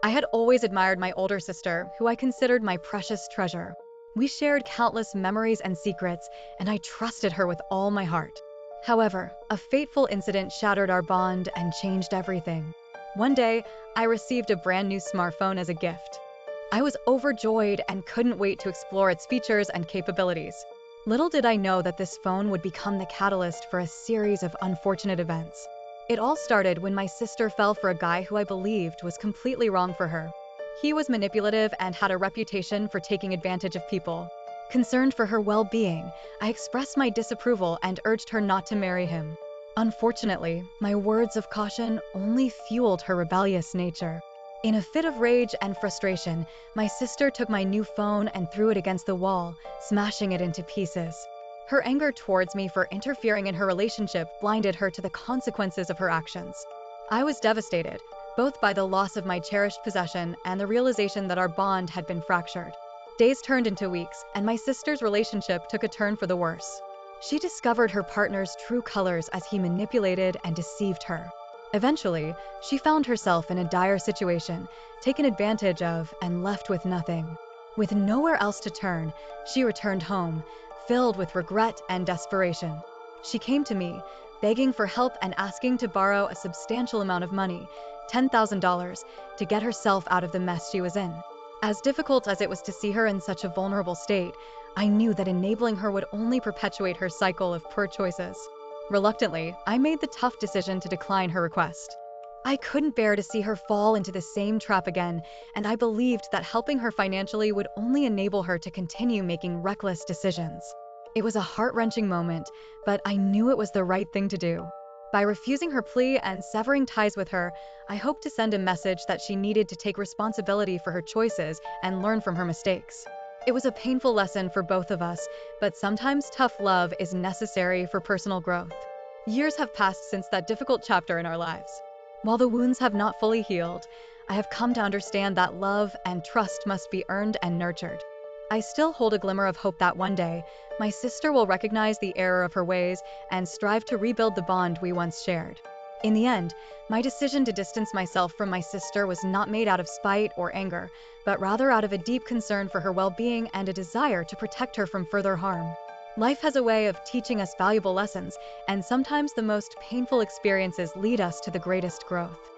I had always admired my older sister, who I considered my precious treasure. We shared countless memories and secrets, and I trusted her with all my heart. However, a fateful incident shattered our bond and changed everything. One day, I received a brand new smartphone as a gift. I was overjoyed and couldn't wait to explore its features and capabilities. Little did I know that this phone would become the catalyst for a series of unfortunate events. It all started when my sister fell for a guy who I believed was completely wrong for her. He was manipulative and had a reputation for taking advantage of people. Concerned for her well-being, I expressed my disapproval and urged her not to marry him. Unfortunately, my words of caution only fueled her rebellious nature. In a fit of rage and frustration, my sister took my new phone and threw it against the wall, smashing it into pieces. Her anger towards me for interfering in her relationship blinded her to the consequences of her actions. I was devastated, both by the loss of my cherished possession and the realization that our bond had been fractured. Days turned into weeks, and my sister's relationship took a turn for the worse. She discovered her partner's true colors as he manipulated and deceived her. Eventually, she found herself in a dire situation, taken advantage of and left with nothing. With nowhere else to turn, she returned home, filled with regret and desperation. She came to me, begging for help and asking to borrow a substantial amount of money, $10,000, to get herself out of the mess she was in. As difficult as it was to see her in such a vulnerable state, I knew that enabling her would only perpetuate her cycle of poor choices. Reluctantly, I made the tough decision to decline her request. I couldn't bear to see her fall into the same trap again, and I believed that helping her financially would only enable her to continue making reckless decisions. It was a heart-wrenching moment, but I knew it was the right thing to do. By refusing her plea and severing ties with her, I hoped to send a message that she needed to take responsibility for her choices and learn from her mistakes. It was a painful lesson for both of us, but sometimes tough love is necessary for personal growth. Years have passed since that difficult chapter in our lives. While the wounds have not fully healed, I have come to understand that love and trust must be earned and nurtured. I still hold a glimmer of hope that one day, my sister will recognize the error of her ways and strive to rebuild the bond we once shared. In the end, my decision to distance myself from my sister was not made out of spite or anger, but rather out of a deep concern for her well-being and a desire to protect her from further harm. Life has a way of teaching us valuable lessons, and sometimes the most painful experiences lead us to the greatest growth.